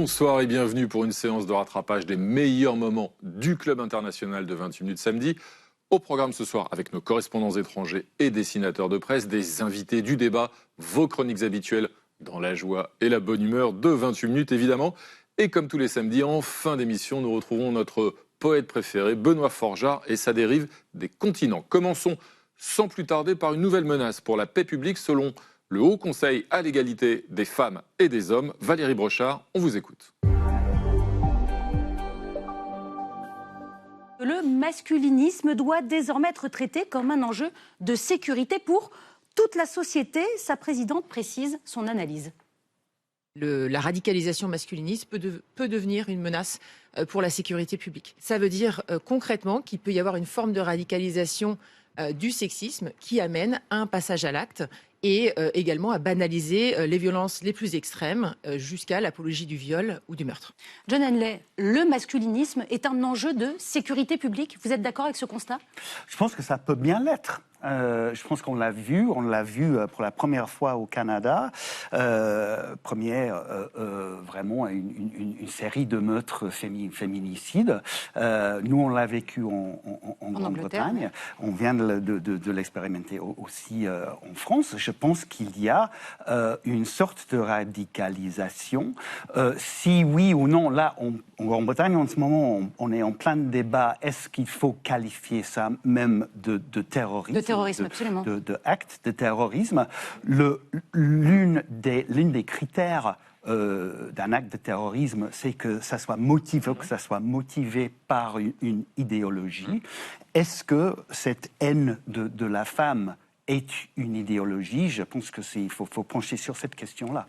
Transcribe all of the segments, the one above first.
Bonsoir et bienvenue pour une séance de rattrapage des meilleurs moments du Club International de 28 minutes samedi. Au programme ce soir, avec nos correspondants étrangers et dessinateurs de presse, des invités du débat, vos chroniques habituelles dans la joie et la bonne humeur de 28 minutes évidemment. Et comme tous les samedis, en fin d'émission, nous retrouvons notre poète préféré, Benoît Forjard, et sa dérive des continents. Commençons sans plus tarder par une nouvelle menace pour la paix publique selon le Haut Conseil à l'égalité des femmes et des hommes. Valérie Brochard, on vous écoute. Le masculinisme doit désormais être traité comme un enjeu de sécurité pour toute la société. Sa présidente précise son analyse. La radicalisation masculiniste peut devenir une menace pour la sécurité publique. Ça veut dire concrètement qu'il peut y avoir une forme de radicalisation du sexisme qui amène à un passage à l'acte et également à banaliser les violences les plus extrêmes jusqu'à l'apologie du viol ou du meurtre. John Henley, le masculinisme est un enjeu de sécurité publique. Vous êtes d'accord avec ce constat ? Je pense que ça peut bien l'être. Je pense qu'on l'a vu pour la première fois au Canada, vraiment une série de meurtres féminicides. Nous, on l'a vécu en Grande-Bretagne. On vient de l'expérimenter aussi en France. Je pense qu'il y a une sorte de radicalisation. Si oui ou non, là, en Grande-Bretagne, en ce moment, on est en plein débat. Est-ce qu'il faut qualifier ça même de terrorisme ? Absolument. De actes de terrorisme. L'une des critères d'un acte de terrorisme, c'est que ça soit motivé par une idéologie. Est-ce que cette haine de la femme est une idéologie ? Je pense qu'il faut pencher sur cette question-là.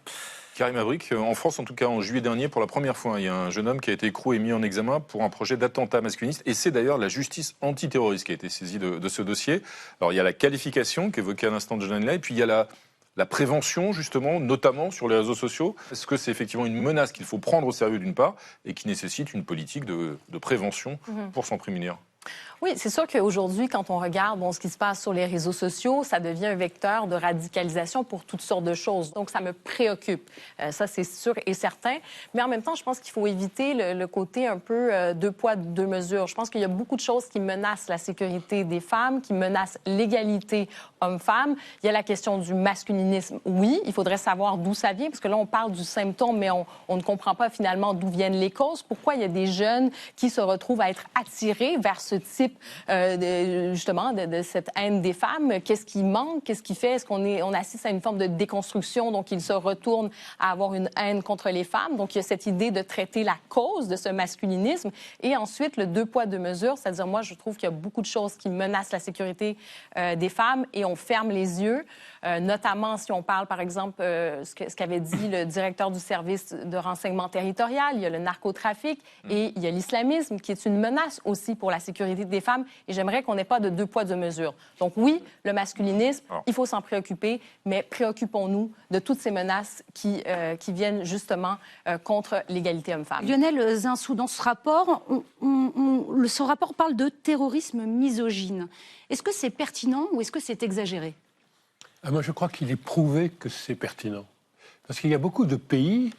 Karim Abric, en France, en tout cas en juillet dernier, pour la première fois, il y a un jeune homme qui a été écroué et mis en examen pour un projet d'attentat masculiniste. Et c'est d'ailleurs la justice antiterroriste qui a été saisie de ce dossier. Alors il y a la qualification qu'évoquait à l'instant John Henley, et puis il y a la prévention, justement, notamment sur les réseaux sociaux. Est-ce que c'est effectivement une menace qu'il faut prendre au sérieux d'une part et qui nécessite une politique de prévention pour s'en prémunir ? Oui, c'est sûr qu'aujourd'hui, quand on regarde ce qui se passe sur les réseaux sociaux, ça devient un vecteur de radicalisation pour toutes sortes de choses. Donc, ça me préoccupe. Ça, c'est sûr et certain. Mais en même temps, je pense qu'il faut éviter le côté un peu deux poids, deux mesures. Je pense qu'il y a beaucoup de choses qui menacent la sécurité des femmes, qui menacent l'égalité homme-femme. Il y a la question du masculinisme. Oui, il faudrait savoir d'où ça vient, parce que là, on parle du symptôme, mais on ne comprend pas finalement d'où viennent les causes. Pourquoi il y a des jeunes qui se retrouvent à être attirés vers ce type justement de cette haine des femmes? Qu'est-ce qui manque? Qu'est-ce qui fait? Est-ce qu'on assiste à une forme de déconstruction? Donc, ils se retournent à avoir une haine contre les femmes. Donc, il y a cette idée de traiter la cause de ce masculinisme. Et ensuite, le deux poids, deux mesures. C'est-à-dire, moi, je trouve qu'il y a beaucoup de choses qui menacent la sécurité des femmes et on ferme les yeux. Notamment, si on parle, par exemple, ce qu'avait dit le directeur du service de renseignement territorial, il y a le narcotrafic et il y a l'islamisme qui est une menace aussi pour la sécurité des femmes. Et j'aimerais qu'on n'ait pas de deux poids, deux mesures. Donc oui, le masculinisme, il faut s'en préoccuper, mais préoccupons-nous de toutes ces menaces qui viennent justement contre l'égalité homme-femme. Lionel Zinsou, dans ce rapport, ce rapport parle de terrorisme misogyne. Est-ce que c'est pertinent ou est-ce que c'est exagéré ? Moi, je crois qu'il est prouvé que c'est pertinent. Parce qu'il y a beaucoup de pays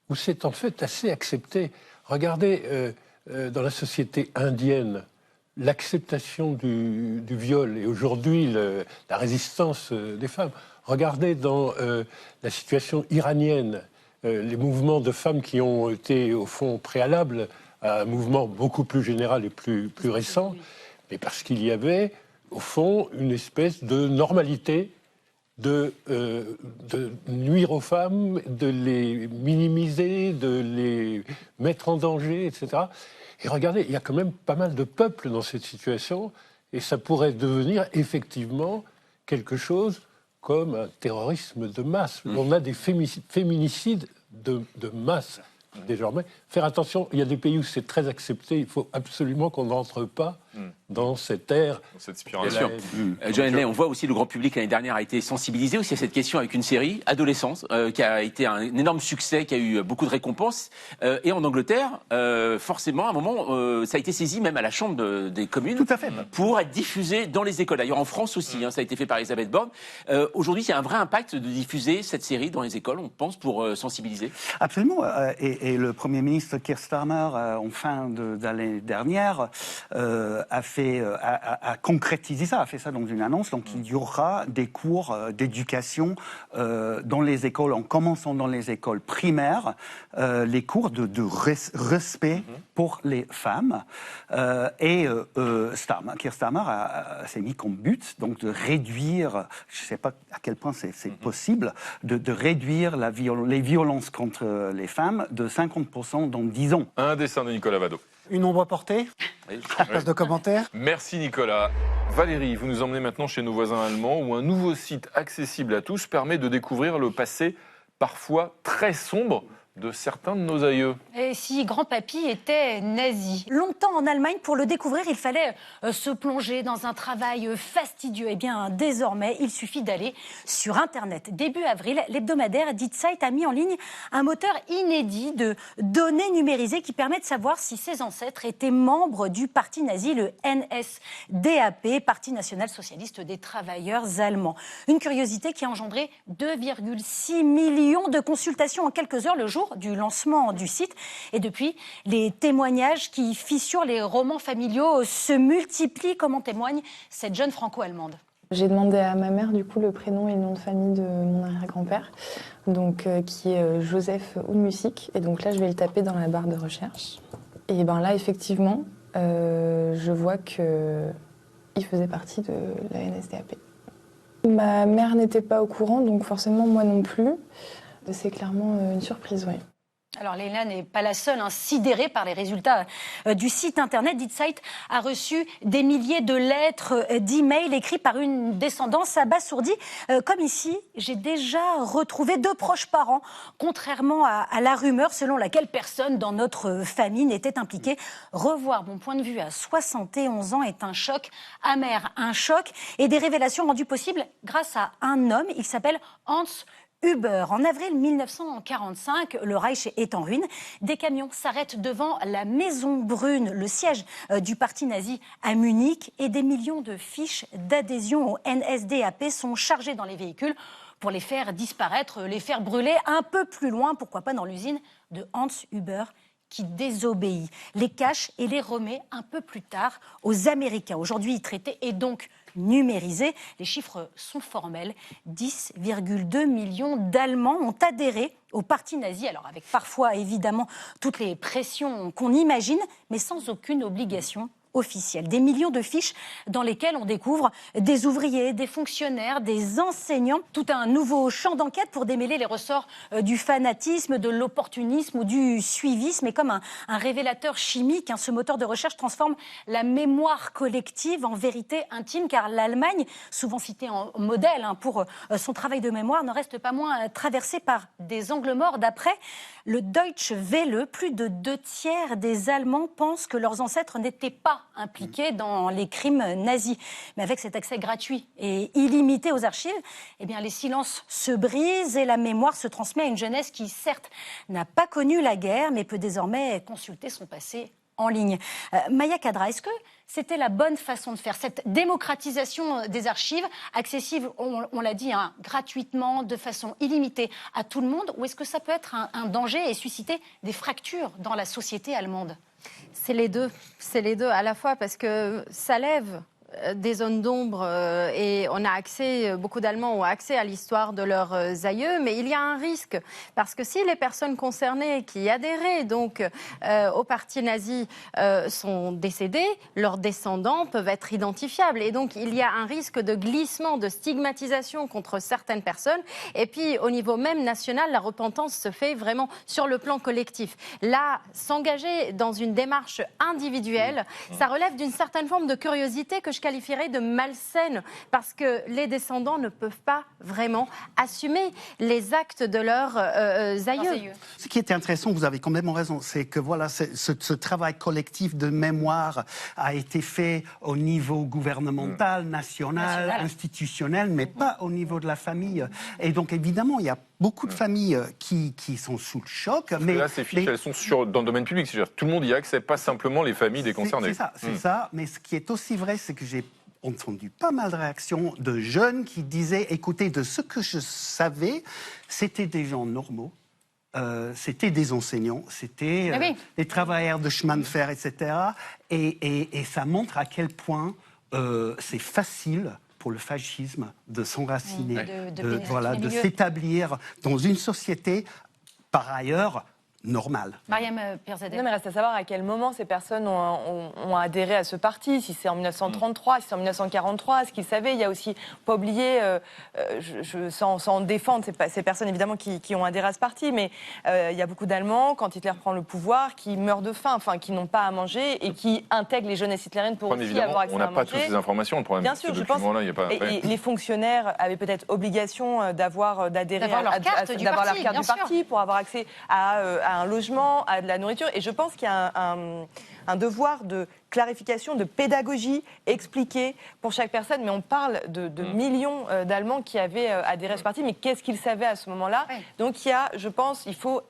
où c'est en fait assez accepté. Regardez, dans la société indienne, l'acceptation du viol et aujourd'hui la résistance des femmes. Regardez dans la situation iranienne, les mouvements de femmes qui ont été au fond préalables à un mouvement beaucoup plus général et plus récent, mais parce qu'il y avait au fond une espèce de normalité de nuire aux femmes, de les minimiser, de les mettre en danger, etc. Et regardez, il y a quand même pas mal de peuples dans cette situation, et ça pourrait devenir effectivement quelque chose comme un terrorisme de masse. On a des féminicides de masse désormais. Faire attention, il y a des pays où c'est très accepté, il faut absolument qu'on n'entre pas dans cette ère. Cette Bien spirale. sûr. John Henley, on voit aussi le grand public l'année dernière a été sensibilisé aussi à cette question avec une série, Adolescence, qui a été un énorme succès, qui a eu beaucoup de récompenses. Et en Angleterre, forcément, à un moment, ça a été saisi même à la Chambre des communes. Tout à fait. Pour être diffusé dans les écoles. D'ailleurs, en France aussi, ça a été fait par Elisabeth Borne. Aujourd'hui, il y a un vrai impact de diffuser cette série dans les écoles, on pense, pour sensibiliser. Absolument. Et le Premier ministre Keir Starmer, en fin d'année dernière, a concrétisé ça, a fait ça dans une annonce. Donc, il y aura des cours d'éducation dans les écoles, en commençant dans les écoles primaires, les cours de respect pour les femmes. Keir Starmer s'est mis comme but donc de réduire, je ne sais pas à quel point c'est possible, de réduire les violences contre les femmes de 50% dans 10 ans. Un dessin de Nicolas Vado. Une ombre portée. Place de commentaires. Merci Nicolas. Valérie, vous nous emmenez maintenant chez nos voisins allemands où un nouveau site accessible à tous permet de découvrir le passé parfois très sombre de certains de nos aïeux. Et si grand-papy était nazi. Longtemps en Allemagne, pour le découvrir, il fallait se plonger dans un travail fastidieux. Eh bien, désormais, il suffit d'aller sur Internet. Début avril, l'hebdomadaire Die Zeit a mis en ligne un moteur inédit de données numérisées qui permet de savoir si ses ancêtres étaient membres du parti nazi, le NSDAP, Parti national-socialiste des travailleurs allemands. Une curiosité qui a engendré 2,6 millions de consultations en quelques heures le jour du lancement du site. Et depuis, les témoignages qui fissurent les romans familiaux se multiplient, comme en témoigne cette jeune franco-allemande. J'ai demandé à ma mère, du coup, le prénom et le nom de famille de mon arrière-grand-père, donc, qui est Joseph Unmusik. Et donc là, je vais le taper dans la barre de recherche. Et ben là, effectivement, je vois qu'il faisait partie de la NSDAP. Ma mère n'était pas au courant, donc forcément, moi non plus. C'est clairement une surprise, oui. Alors Leila n'est pas la seule, sidérée par les résultats du site internet. Die Zeit a reçu des milliers de lettres, d'emails écrits par une descendance abasourdie. Comme ici, j'ai déjà retrouvé 2 proches parents, contrairement à la rumeur selon laquelle personne dans notre famille n'était impliqué. Revoir mon point de vue à 71 ans est un choc amer, un choc et des révélations rendues possibles grâce à un homme. Il s'appelle Hans Huber. En avril 1945, le Reich est en ruine. Des camions s'arrêtent devant la Maison Brune, le siège du parti nazi à Munich, et des millions de fiches d'adhésion au NSDAP sont chargées dans les véhicules pour les faire disparaître, les faire brûler un peu plus loin, pourquoi pas dans l'usine de Hans Huber, qui désobéit, les cache et les remet un peu plus tard aux Américains. Aujourd'hui, traité est donc numérisé. Les chiffres sont formels. 10,2 millions d'Allemands ont adhéré au parti nazi, alors avec parfois évidemment toutes les pressions qu'on imagine, mais sans aucune obligation officielle. Des millions de fiches dans lesquelles on découvre des ouvriers, des fonctionnaires, des enseignants. Tout un nouveau champ d'enquête pour démêler les ressorts du fanatisme, de l'opportunisme ou du suivisme. Et comme un révélateur chimique, ce moteur de recherche transforme la mémoire collective en vérité intime, car l'Allemagne, souvent citée en modèle pour son travail de mémoire, ne reste pas moins traversée par des angles morts. D'après le Deutsche Welle, plus de 2/3 des Allemands pensent que leurs ancêtres n'étaient pas impliqués dans les crimes nazis. Mais avec cet accès gratuit et illimité aux archives, eh bien, les silences se brisent et la mémoire se transmet à une jeunesse qui, certes, n'a pas connu la guerre, mais peut désormais consulter son passé en ligne. Maya Kadra, est-ce que c'était la bonne façon de faire, cette démocratisation des archives, accessible, on l'a dit, gratuitement, de façon illimitée à tout le monde, ou est-ce que ça peut être un danger et susciter des fractures dans la société allemande ? C'est les deux à la fois, parce que ça lève des zones d'ombre et on a accès, beaucoup d'Allemands ont accès à l'histoire de leurs aïeux, mais il y a un risque, parce que si les personnes concernées qui adhéraient donc au parti nazi sont décédées, leurs descendants peuvent être identifiables, et donc il y a un risque de glissement, de stigmatisation contre certaines personnes, et puis au niveau même national, la repentance se fait vraiment sur le plan collectif. Là, s'engager dans une démarche individuelle, ça relève d'une certaine forme de curiosité que je qualifierais de malsaine, parce que les descendants ne peuvent pas vraiment assumer les actes de leurs aïeux. Ce qui était intéressant, vous avez complètement raison, c'est que voilà, ce travail collectif de mémoire a été fait au niveau gouvernemental, national, institutionnel, mais pas au niveau de la famille. Et donc évidemment, il y a beaucoup de familles qui sont sous le choc. Mais là, ces fiches, elles sont dans le domaine public. C'est-à-dire tout le monde y a accès, pas simplement les familles des concernés. C'est ça. Mais ce qui est aussi vrai, c'est que j'ai entendu pas mal de réactions de jeunes qui disaient, écoutez, de ce que je savais, c'était des gens normaux. C'était des enseignants, c'était des travailleurs de chemin de fer, etc. Et ça montre à quel point c'est facile pour le fascisme de s'enraciner, de s'établir dans une société, par ailleurs, normale. Mariam Pierzadeh. Non, mais reste à savoir à quel moment ces personnes ont adhéré à ce parti, si c'est en 1933, si c'est en 1943, ce qu'ils savaient. Il y a aussi, pas oublier, sans défendre ces personnes évidemment qui ont adhéré à ce parti, mais il y a beaucoup d'Allemands, quand Hitler prend le pouvoir, qui meurent de faim, enfin qui n'ont pas à manger et qui intègrent les jeunesses hitlériennes pour aussi avoir accès à manger. On n'a pas toutes ces informations, le problème. Bien sûr, je pense. Et les fonctionnaires avaient peut-être obligation d'adhérer d'avoir leur carte du parti pour avoir accès à un logement, à de la nourriture. Et je pense qu'il y a un devoir de clarification, de pédagogie expliquée pour chaque personne. Mais on parle de millions d'Allemands qui avaient adhéré à ce parti. Mais qu'est-ce qu'ils savaient à ce moment-là? Donc je pense, il faut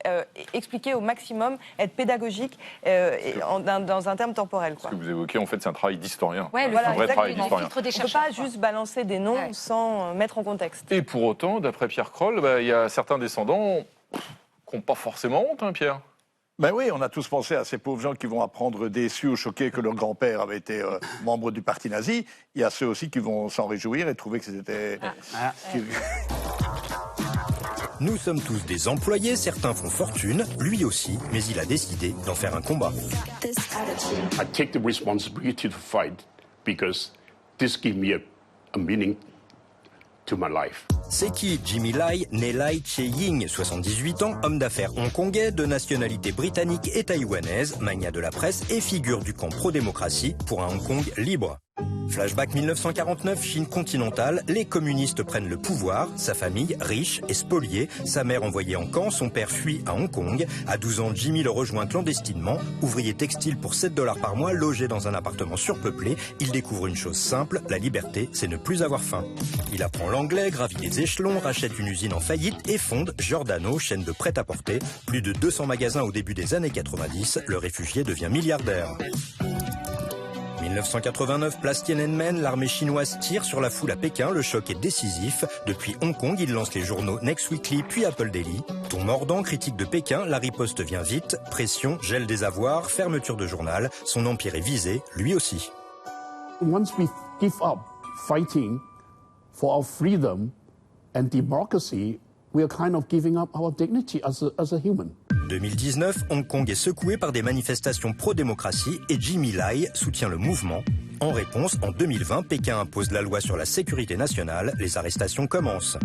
expliquer au maximum, être pédagogique dans un terme temporel. Ce que vous évoquez, en fait, c'est un travail d'historien. Ouais, un vrai travail d'historien. On ne peut pas juste balancer des noms sans mettre en contexte. Et pour autant, d'après Pierre Kroll, il y a certains descendants qui n'ont pas forcément honte, Pierre. Ben oui, on a tous pensé à ces pauvres gens qui vont apprendre déçus ou choqués que leur grand-père avait été membre du parti nazi. Il y a ceux aussi qui vont s'en réjouir et trouver que c'était... Nous sommes tous des employés, certains font fortune, lui aussi, mais il a décidé d'en faire un combat. I take the responsibility to fight because this gives me a meaning to my life. C'est qui Jimmy Lai, né Lai Che-ying, 78 ans, homme d'affaires hongkongais, de nationalité britannique et taïwanaise, magnat de la presse et figure du camp pro-démocratie pour un Hong Kong libre. Flashback 1949, Chine continentale, les communistes prennent le pouvoir, sa famille, riche, est spoliée, sa mère envoyée en camp, son père fuit à Hong Kong. À 12 ans, Jimmy le rejoint clandestinement, ouvrier textile pour $7 par mois, logé dans un appartement surpeuplé. Il découvre une chose simple, la liberté, c'est ne plus avoir faim. Il apprend l'anglais, gravit les échelons, rachète une usine en faillite et fonde Giordano, chaîne de prêt-à-porter. Plus de 200 magasins au début des années 90, le réfugié devient milliardaire. 1989, place Tiananmen, l'armée chinoise tire sur la foule à Pékin, le choc est décisif. Depuis Hong Kong, il lance les journaux Next Weekly puis Apple Daily. Ton mordant, critique de Pékin, la riposte vient vite, pression, gel des avoirs, fermeture de journal, son empire est visé, lui aussi. Once we give up fighting for our freedom and democracy, we are kind of giving up our dignity as a human. 2019, Hong Kong est secoué par des manifestations pro-démocratie et Jimmy Lai soutient le mouvement. En réponse, en 2020, Pékin impose la loi sur la sécurité nationale, les arrestations commencent.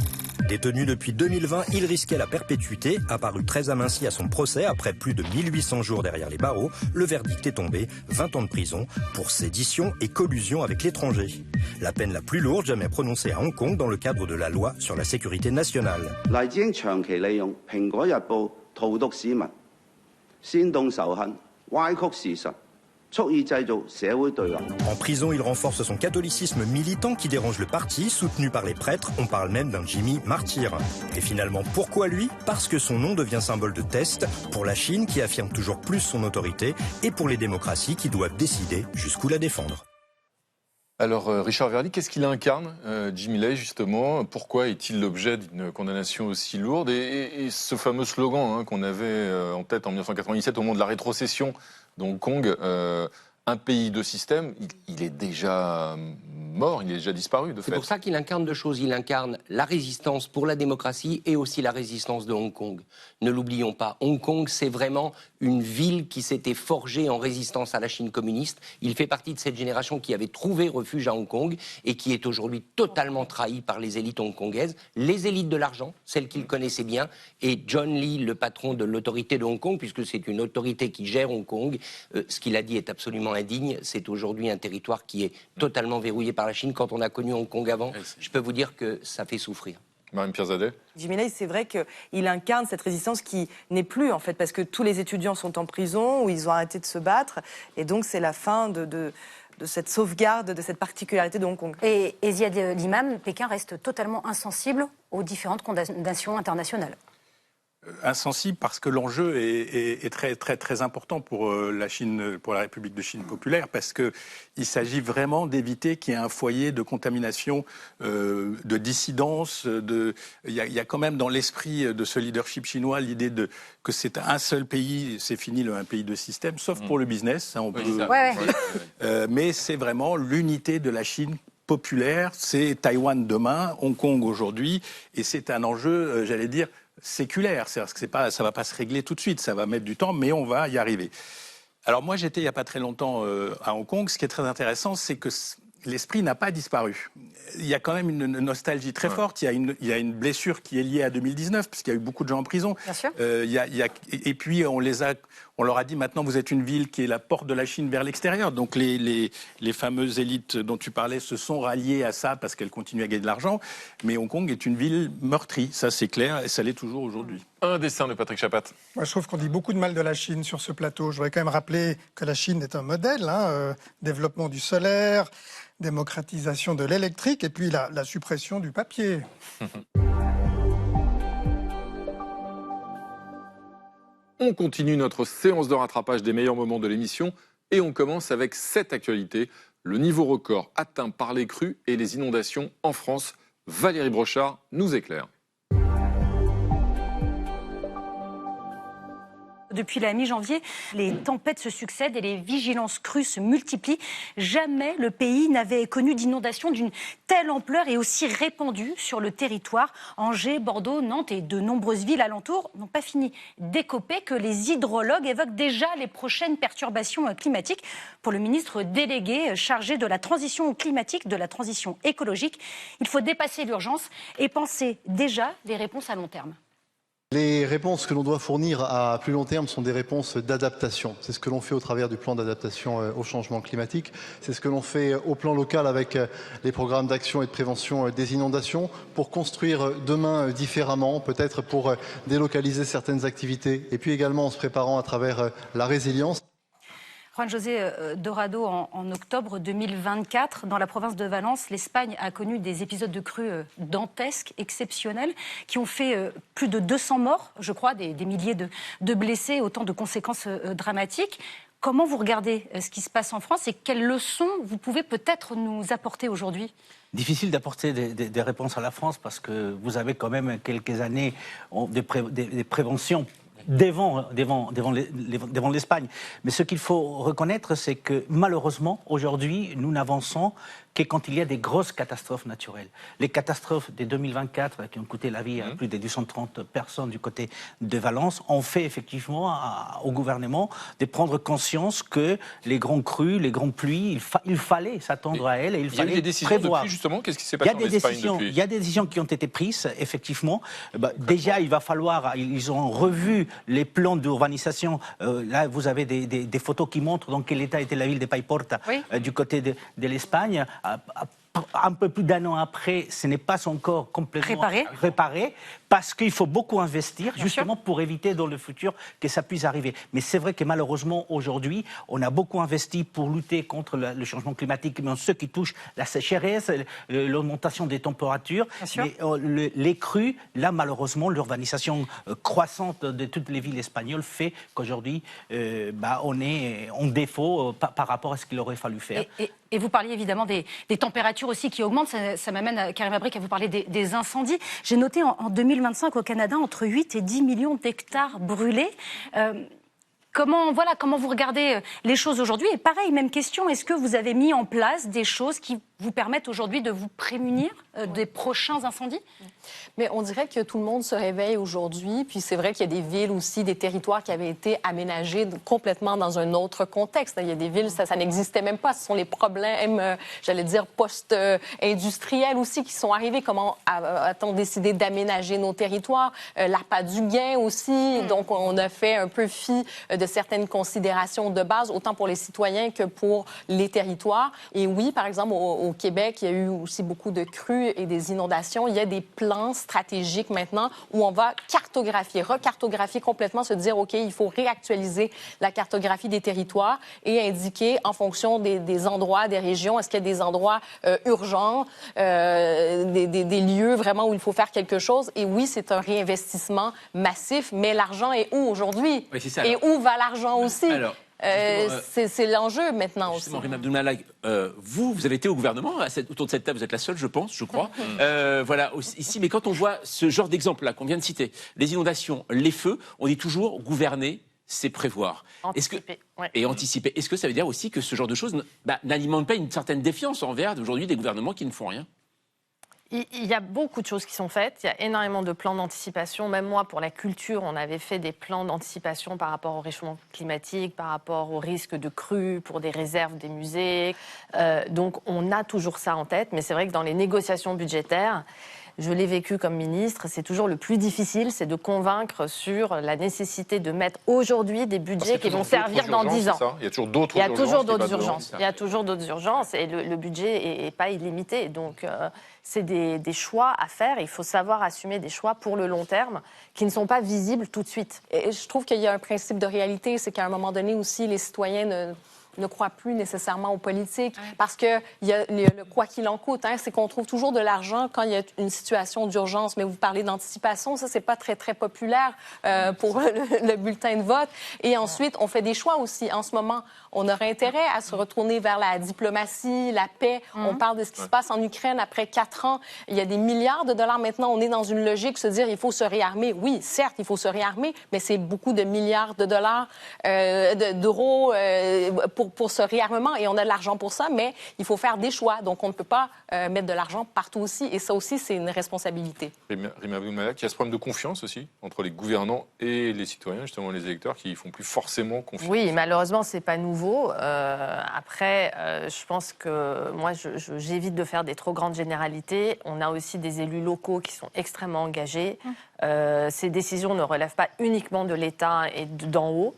Détenu depuis 2020, il risquait la perpétuité, apparu très aminci à son procès après plus de 1800 jours derrière les barreaux. Le verdict est tombé, 20 ans de prison pour sédition et collusion avec l'étranger. La peine la plus lourde jamais prononcée à Hong Kong dans le cadre de la loi sur la sécurité nationale. 黎智英長期利用《蘋果日報》荼毒市民、煽動仇恨、歪曲事實，蓄意製造社會對立。 En prison, il renforce son catholicisme militant qui dérange le parti, soutenu par les prêtres. On parle même d'un Jimmy martyr. Et finalement, pourquoi lui? Parce que son nom devient symbole de test pour la Chine qui affirme toujours plus son autorité et pour les démocraties qui doivent décider jusqu'où la défendre. Alors, Richard Verly, qu'est-ce qu'il incarne, Jimmy Lai, justement? Pourquoi est-il l'objet d'une condamnation aussi lourde? Et ce fameux slogan qu'on avait en tête en 1997, au moment de la rétrocession de Hong Kong, un pays, deux systèmes, il est déjà mort, il est déjà disparu, de fait. C'est pour ça qu'il incarne deux choses. Il incarne la résistance pour la démocratie et aussi la résistance de Hong Kong. Ne l'oublions pas, Hong Kong, c'est vraiment une ville qui s'était forgée en résistance à la Chine communiste. Il fait partie de cette génération qui avait trouvé refuge à Hong Kong et qui est aujourd'hui totalement trahie par les élites hongkongaises, les élites de l'argent, celles qu'il connaissait bien, et John Lee, le patron de l'autorité de Hong Kong, puisque c'est une autorité qui gère Hong Kong. Ce qu'il a dit est absolument totalement indigne. C'est aujourd'hui un territoire qui est totalement verrouillé par la Chine. Quand on a connu Hong Kong avant, je peux vous dire que ça fait souffrir. Marine Pierzadeh. Jimmy Lai, c'est vrai qu'il incarne cette résistance qui n'est plus, en fait, parce que tous les étudiants sont en prison, ou ils ont arrêté de se battre, et donc c'est la fin de cette sauvegarde, de cette particularité de Hong Kong. Et Ziad l'imam, Pékin reste totalement insensible aux différentes condamnations internationales. Insensible parce que l'enjeu est très, très, très important pour la Chine, pour la République de Chine populaire, parce qu'il s'agit vraiment d'éviter qu'il y ait un foyer de contamination, de dissidence. Il y a quand même dans l'esprit de ce leadership chinois l'idée que c'est un seul pays, c'est fini un pays de système, sauf pour le business. Ça, on peut, mais c'est vraiment l'unité de la Chine populaire. C'est Taïwan demain, Hong Kong aujourd'hui, et c'est un enjeu, j'allais dire, séculaire, c'est-à-dire que ça va pas se régler tout de suite, ça va mettre du temps, mais on va y arriver. Alors moi, j'étais il y a pas très longtemps à Hong Kong. Ce qui est très intéressant, c'est que l'esprit n'a pas disparu. Il y a quand même une nostalgie très forte. Il y a une blessure qui est liée à 2019, puisqu'il y a eu beaucoup de gens en prison. Bien sûr. Et puis on leur a dit maintenant vous êtes une ville qui est la porte de la Chine vers l'extérieur. Donc les fameuses élites dont tu parlais se sont ralliées à ça parce qu'elles continuent à gagner de l'argent. Mais Hong Kong est une ville meurtrie, ça c'est clair, et ça l'est toujours aujourd'hui. Un dessin de Patrick Chapat. Moi, je trouve qu'on dit beaucoup de mal de la Chine sur ce plateau. Je voudrais quand même rappeler que la Chine est un modèle, développement du solaire, démocratisation de l'électrique et puis la suppression du papier. On continue notre séance de rattrapage des meilleurs moments de l'émission et on commence avec cette actualité. Le niveau record atteint par les crues et les inondations en France. Valérie Brochard nous éclaire. Depuis la mi-janvier, les tempêtes se succèdent et les vigilances crues se multiplient. Jamais le pays n'avait connu d'inondations d'une telle ampleur et aussi répandue sur le territoire. Angers, Bordeaux, Nantes et de nombreuses villes alentours n'ont pas fini d'écoper que les hydrologues évoquent déjà les prochaines perturbations climatiques. Pour le ministre délégué chargé de la transition climatique, de la transition écologique, il faut dépasser l'urgence et penser déjà les réponses à long terme. Les réponses que l'on doit fournir à plus long terme sont des réponses d'adaptation. C'est ce que l'on fait au travers du plan d'adaptation au changement climatique. C'est ce que l'on fait au plan local avec les programmes d'action et de prévention des inondations pour construire demain différemment, peut-être pour délocaliser certaines activités et puis également en se préparant à travers la résilience. Juan José Dorado, en octobre 2024, dans la province de Valence, l'Espagne a connu des épisodes de crues dantesques, exceptionnels, qui ont fait plus de 200 morts, je crois, des milliers de blessés, autant de conséquences dramatiques. Comment vous regardez ce qui se passe en France et quelles leçons vous pouvez peut-être nous apporter aujourd'hui ? Difficile d'apporter des réponses à la France parce que vous avez quand même quelques années des préventions devant l'Espagne. Mais ce qu'il faut reconnaître, c'est que malheureusement, aujourd'hui, nous n'avançons que quand il y a des grosses catastrophes naturelles. Les catastrophes de 2024, qui ont coûté la vie à plus de 230 personnes du côté de Valence, ont fait effectivement au gouvernement de prendre conscience que les grands crues, les grandes pluies, il fallait s'attendre à elles et il fallait prévoir. Il y a eu des décisions depuis, justement. Qu'est-ce qui s'est passé en Espagne depuis ? Il y a des décisions qui ont été prises, effectivement. Déjà, il va falloir... Ils ont revu les plans d'urbanisation. Là, vous avez des photos qui montrent dans quel état était la ville de Paiporta, du côté de l'Espagne. Un peu plus d'un an après, ce n'est pas encore complètement réparé parce qu'il faut beaucoup investir justement pour éviter dans le futur que ça puisse arriver. Mais c'est vrai que malheureusement aujourd'hui, on a beaucoup investi pour lutter contre le changement climatique, mais ce qui touche la sécheresse, l'augmentation des températures, les crues, là malheureusement l'urbanisation croissante de toutes les villes espagnoles fait qu'aujourd'hui on est en défaut par rapport à ce qu'il aurait fallu faire. Et vous parliez évidemment des températures aussi qui augmentent. Ça m'amène, Karim Abrik, à vous parler des incendies. J'ai noté en 2025 au Canada entre 8 et 10 millions d'hectares brûlés. Comment vous regardez les choses aujourd'hui ? Et pareil, même question, est-ce que vous avez mis en place des choses qui vous permettent aujourd'hui de vous prémunir des prochains incendies ? Mais on dirait que tout le monde se réveille aujourd'hui. Puis c'est vrai qu'il y a des villes aussi, des territoires qui avaient été aménagés complètement dans un autre contexte. Il y a des villes, ça n'existait même pas. Ce sont les problèmes, j'allais dire, post-industriels aussi qui sont arrivés. Comment a-t-on décidé d'aménager nos territoires? L'APA du Gain aussi. Donc on a fait un peu fi de certaines considérations de base, autant pour les citoyens que pour les territoires. Et oui, par exemple, au Québec, il y a eu aussi beaucoup de crues et des inondations. Il y a des plans stratégiques maintenant où on va recartographier complètement, se dire, OK, il faut réactualiser la cartographie des territoires et indiquer en fonction des endroits, des régions, est-ce qu'il y a des endroits urgents, des lieux vraiment où il faut faire quelque chose. Et oui, c'est un réinvestissement massif, mais l'argent est où aujourd'hui? Oui, c'est ça, et alors. où va l'argent aussi? Alors, c'est l'enjeu maintenant aussi. Rima Abdul Malak, vous avez été au gouvernement, autour de cette table, vous êtes la seule, je crois. Voilà, ici, mais quand on voit ce genre d'exemple-là qu'on vient de citer, les inondations, les feux, on dit toujours gouverner, c'est prévoir. Et anticiper. Est-ce que ça veut dire aussi que ce genre de choses n'alimente pas une certaine défiance envers aujourd'hui des gouvernements qui ne font rien? Il y a beaucoup de choses qui sont faites. Il y a énormément de plans d'anticipation. Même moi, pour la culture, on avait fait des plans d'anticipation par rapport au réchauffement climatique, par rapport au risque de crues, pour des réserves des musées. Donc, on a toujours ça en tête. Mais c'est vrai que dans les négociations budgétaires, je l'ai vécu comme ministre, c'est toujours le plus difficile, c'est de convaincre sur la nécessité de mettre aujourd'hui des budgets qui vont servir dans 10 ans. Il y a toujours d'autres urgences. Il y a toujours d'autres urgences et le budget n'est pas illimité. Donc, c'est des choix à faire. Il faut savoir assumer des choix pour le long terme qui ne sont pas visibles tout de suite. Et je trouve qu'il y a un principe de réalité, c'est qu'à un moment donné aussi, les citoyens ne croient plus nécessairement aux politiques parce qu'il y a le quoi qu'il en coûte. C'est qu'on trouve toujours de l'argent quand il y a une situation d'urgence. Mais vous parlez d'anticipation, ça, c'est pas très, très populaire pour le bulletin de vote. Et ensuite, on fait des choix aussi. En ce moment, on aurait intérêt à se retourner vers la diplomatie, la paix. On parle de ce qui se passe en Ukraine après 4 ans. Il y a des milliards de dollars maintenant. On est dans une logique, se dire, il faut se réarmer. Oui, certes, il faut se réarmer, mais c'est beaucoup de milliards de dollars, d'euros pour ce réarmement. Et on a de l'argent pour ça, mais il faut faire des choix. Donc, on ne peut pas mettre de l'argent partout aussi. Et ça aussi, c'est une responsabilité. Rima Abdul Malak, il y a ce problème de confiance aussi entre les gouvernants et les citoyens, justement les électeurs, qui ne font plus forcément confiance. Oui, malheureusement, c'est pas nouveau. Après, je pense que moi, j'évite de faire des trop grandes généralités. On a aussi des élus locaux qui sont extrêmement engagés. Ces décisions ne relèvent pas uniquement de l'État et d'en haut.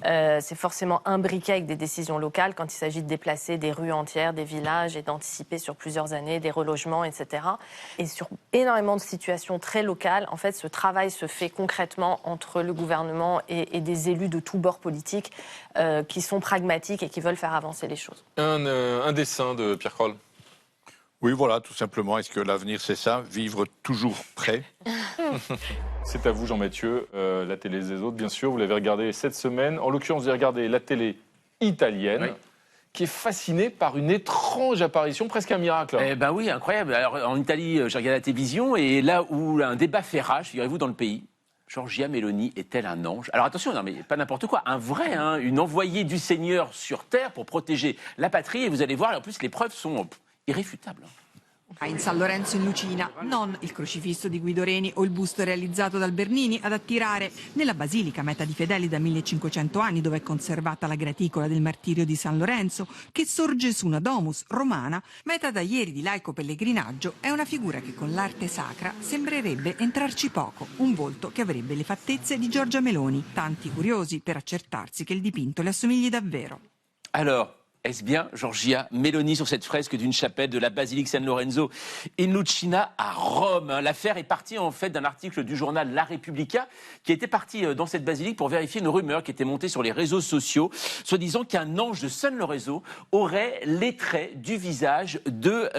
C'est forcément imbriqué avec des décisions locales quand il s'agit de déplacer des rues entières, des villages et d'anticiper sur plusieurs années des relogements, etc. Et sur énormément de situations très locales, en fait, ce travail se fait concrètement entre le gouvernement et des élus de tous bords politiques qui sont pragmatiques et qui veulent faire avancer les choses. Un dessin de Pierre Kroll. Oui, voilà, tout simplement. Est-ce que l'avenir, c'est ça? Vivre toujours prêt? C'est à vous, Jean-Mathieu. La télé des autres, bien sûr. Vous l'avez regardé cette semaine. En l'occurrence, vous avez regardé la télé italienne, qui est fascinée par une étrange apparition, presque un miracle. Eh ben oui, incroyable. Alors, en Italie, j'ai regardé la télévision, et là où un débat fait rage, figurez-vous, dans le pays, Giorgia Meloni est-elle un ange? Alors attention, non mais pas n'importe quoi, un vrai, une envoyée du Seigneur sur terre pour protéger la patrie, et vous allez voir, en plus, les preuves sont irréfutables. In San Lorenzo in Lucina, non il crocifisso di Guido Reni o il busto realizzato dal Bernini ad attirare nella basilica, meta di fedeli da 1500 anni, dove è conservata la graticola del martirio di San Lorenzo, che sorge su una domus romana, meta da ieri di laico pellegrinaggio, è una figura che con l'arte sacra sembrerebbe entrarci poco, un volto che avrebbe le fattezze di Giorgia Meloni, tanti curiosi per accertarsi che il dipinto le assomigli davvero. Alors, est-ce bien Giorgia Meloni sur cette fresque d'une chapelle de la basilique San Lorenzo in Lucina à Rome? L'affaire est partie en fait d'un article du journal La Repubblica qui était parti dans cette basilique pour vérifier une rumeur qui était montée sur les réseaux sociaux, soi-disant qu'un ange de San Lorenzo aurait les traits du visage de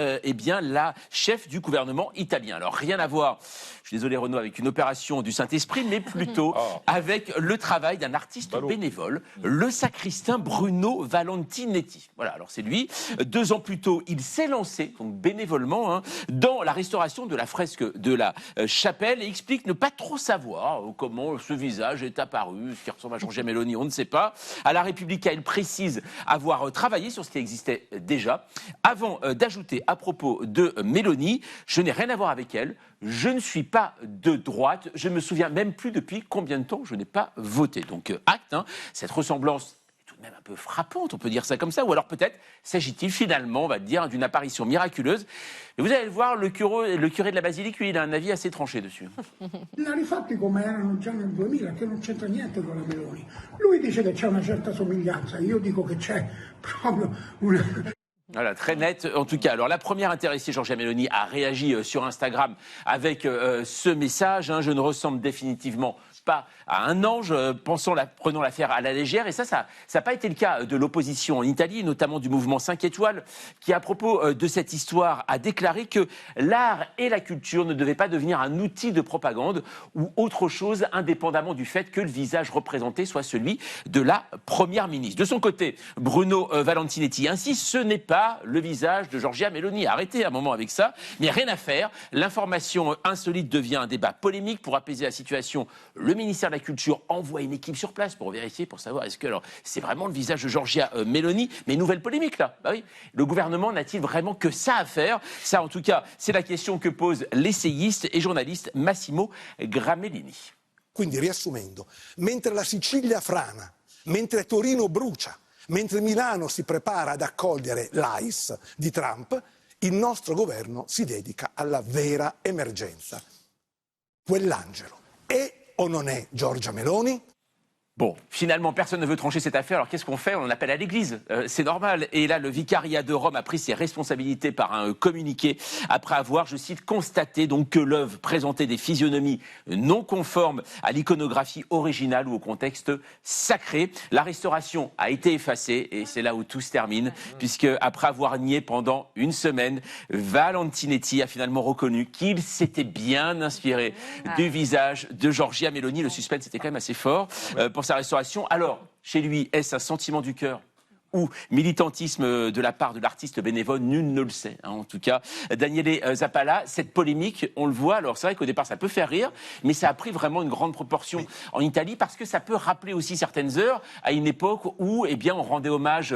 la chef du gouvernement italien. Alors rien à voir, je suis désolé Renaud, avec une opération du Saint-Esprit, mais plutôt avec le travail d'un artiste bénévole, le sacristain Bruno Valentinetti. Voilà, alors c'est lui. 2 ans plus tôt, il s'est lancé, donc bénévolement, dans la restauration de la fresque de la chapelle et explique ne pas trop savoir comment ce visage est apparu, ce qui ressemble à Giorgia Meloni, on ne sait pas. À La Repubblica, il précise avoir travaillé sur ce qui existait déjà, avant d'ajouter à propos de Meloni, je n'ai rien à voir avec elle, je ne suis pas de droite, je ne me souviens même plus depuis combien de temps je n'ai pas voté. Donc acte, cette ressemblance même un peu frappante, on peut dire ça comme ça, ou alors peut-être s'agit-il finalement, on va dire, d'une apparition miraculeuse. Et vous allez le voir, le curé de la basilique, lui, il a un avis assez tranché dessus. L'ha rifatti come erano già nel 2000, che non c'entra niente con la Meloni. Lui dice che c'è una certa somiglianza, io dico che c'è proprio una... Voilà, très net. En tout cas, alors la première intéressée, Giorgia Meloni, a réagi sur Instagram avec ce message. Je ne ressemble définitivement pas à un ange, prenons l'affaire à la légère. Et ça n'a pas été le cas de l'opposition en Italie, notamment du mouvement 5 étoiles, qui, à propos de cette histoire, a déclaré que l'art et la culture ne devaient pas devenir un outil de propagande ou autre chose, indépendamment du fait que le visage représenté soit celui de la première ministre. De son côté, Bruno Valentinetti insiste, ce n'est pas le visage de Giorgia Meloni. Arrêtez un moment avec ça, mais rien à faire. L'information insolite devient un débat polémique. Pour apaiser la situation, le ministère de la Culture envoie une équipe sur place pour vérifier, pour savoir est-ce que c'est vraiment le visage de Giorgia Meloni. Mais nouvelle polémique là. Bah oui. Le gouvernement n'a-t-il vraiment que ça à faire? Ça, en tout cas, c'est la question que pose l'essayiste et journaliste Massimo Gramellini. Quindi, riassumendo, mentre la Sicilia frana, mentre Torino brucia, mentre Milano si prepara ad accogliere l'AIS di Trump, il nostro governo si dedica alla vera emergenza. Quell'angelo è o non è Giorgia Meloni? Bon, finalement, personne ne veut trancher cette affaire, alors qu'est-ce qu'on fait? On en appelle à l'église, c'est normal. Et là, le vicariat de Rome a pris ses responsabilités par un communiqué, après avoir, je cite, constaté donc que l'œuvre présentait des physionomies non conformes à l'iconographie originale ou au contexte sacré. La restauration a été effacée, et c'est là où tout se termine, puisque après avoir nié pendant une semaine, Valentinetti a finalement reconnu qu'il s'était bien inspiré du visage de Giorgia Meloni. Le suspense était quand même assez fort pour sa restauration. Alors, chez lui, est-ce un sentiment du cœur ou militantisme de la part de l'artiste bénévole? Nul ne le sait. En tout cas, Daniele Zappala, cette polémique, on le voit, alors c'est vrai qu'au départ ça peut faire rire, mais ça a pris vraiment une grande proportion en Italie parce que ça peut rappeler aussi certaines heures à une époque où on rendait hommage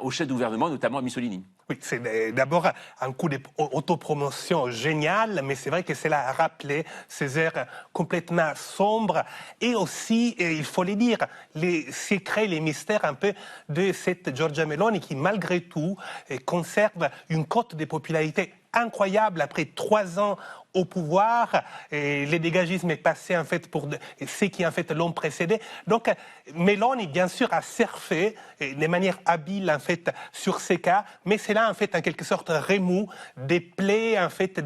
au chef de gouvernement, notamment à Mussolini. Oui, c'est d'abord un coup d'autopromotion génial, mais c'est vrai que cela a rappelé ces heures complètement sombres et aussi, il faut le dire, les secrets, les mystères un peu de cette Giorgia Meloni qui, malgré tout, conserve une cote de popularité incroyable après 3 ans au pouvoir. Et le dégagisme est passé en fait pour ceux qui en fait l'ont précédé. Donc Meloni bien sûr a surfé de manière habile en fait sur ces cas, mais cela en fait en quelque sorte remoue des plaies en fait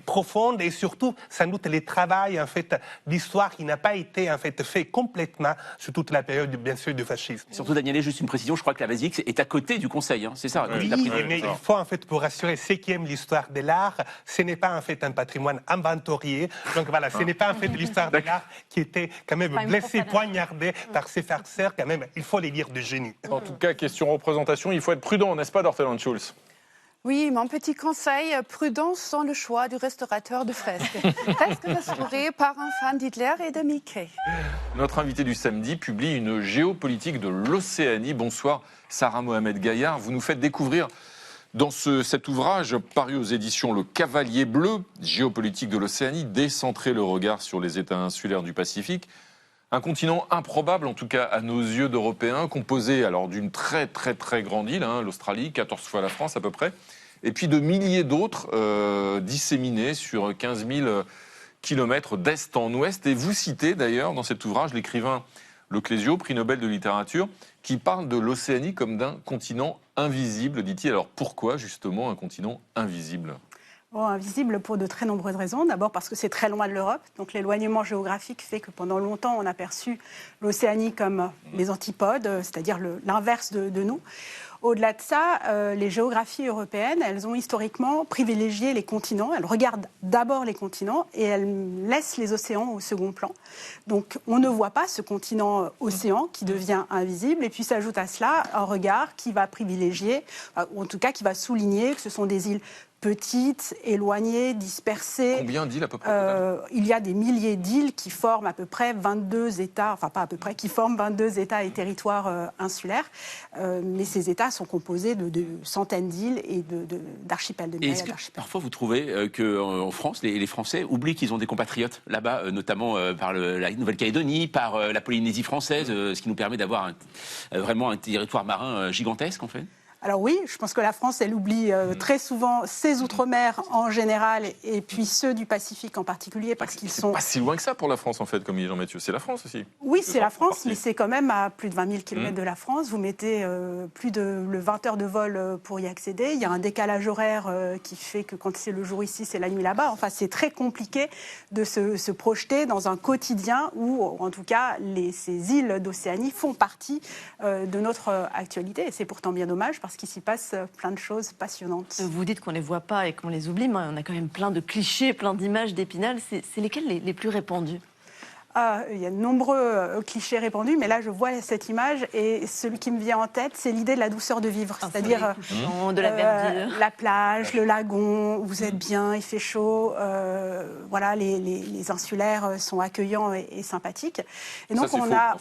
profondes et surtout sans doute les travail en fait d'histoire qui n'a pas été en fait complètement sur toute la période bien sûr du fascisme. Surtout Daniele, juste une précision, je crois que la basilique est à côté du Conseil, c'est ça? Oui, mais il faut en fait pour rassurer ceux qui aiment l'histoire de l'art, ce n'est pas en fait un patrimoine inventorié. Donc voilà, ce n'est pas en fait l'histoire de l'art qui était quand même blessé, poignardé par ces farceurs, quand même, il faut les dire de génie. En tout cas, question représentation, il faut être prudent, n'est-ce pas, Dorthe Schulz? Oui, mon petit conseil, prudence dans le choix du restaurateur de fresques. Fresques restaurées par un fan d'Hitler et de Mickey. Notre invité du samedi publie une géopolitique de l'Océanie. Bonsoir, Sarah Mohamed Gaillard. Vous nous faites découvrir dans cet ouvrage paru aux éditions Le Cavalier Bleu, géopolitique de l'Océanie, décentrer le regard sur les États insulaires du Pacifique. Un continent improbable, en tout cas à nos yeux d'Européens, composé alors d'une très très très grande île, l'Australie, 14 fois la France à peu près, et puis de milliers d'autres disséminés sur 15 000 kilomètres d'est en ouest. Et vous citez d'ailleurs dans cet ouvrage l'écrivain Le Clésio, prix Nobel de littérature, qui parle de l'Océanie comme d'un continent invisible, dit-il. Alors pourquoi justement un continent invisible ? Invisible pour de très nombreuses raisons. D'abord parce que c'est très loin de l'Europe. Donc l'éloignement géographique fait que pendant longtemps, on a perçu l'Océanie comme les antipodes, c'est-à-dire l'inverse de nous. Au-delà de ça, les géographies européennes, elles ont historiquement privilégié les continents. Elles regardent d'abord les continents et elles laissent les océans au second plan. Donc on ne voit pas ce continent océan qui devient invisible. Et puis s'ajoute à cela un regard qui va privilégier, ou en tout cas qui va souligner que ce sont des îles petites, éloignées, dispersées. Combien d'îles à peu près Il y a des milliers d'îles qui forment à peu près 22 États, enfin pas à peu près, qui forment 22 États et territoires insulaires. Mais ces États sont composés de centaines d'îles et d'archipels, de Et myriades est-ce que d'archipels. parfois vous trouvez qu'en France, les Français oublient qu'ils ont des compatriotes là-bas, notamment par la Nouvelle-Calédonie, par la Polynésie française, ce qui nous permet d'avoir vraiment un territoire marin gigantesque en fait? Alors oui, je pense que la France, elle oublie très souvent ses outre-mer en général et puis ceux du Pacifique en particulier parce qu'ils sont... Pas si loin que ça pour la France, en fait, comme dit Jean-Mathieu. C'est la France aussi. Oui, c'est la France, mais c'est quand même à plus de 20 000 km de la France. Vous mettez plus de 20 heures de vol pour y accéder. Il y a un décalage horaire qui fait que quand c'est le jour ici, c'est la nuit là-bas. Enfin, c'est très compliqué de se projeter dans un quotidien où, en tout cas, ces îles d'Océanie font partie de notre actualité. Et c'est pourtant bien dommage parce qu'il s'y passe plein de choses passionnantes. Vous dites qu'on ne les voit pas et qu'on les oublie, mais on a quand même plein de clichés, plein d'images d'Épinal. C'est lesquels les plus répandus? Il y a de nombreux clichés répandus, mais là, je vois cette image et celui qui me vient en tête, c'est l'idée de la douceur de vivre. C'est-à-dire de la verdure. La plage, le lagon, où vous êtes bien, il fait chaud. Voilà, les insulaires sont accueillants et sympathiques. Et donc, on a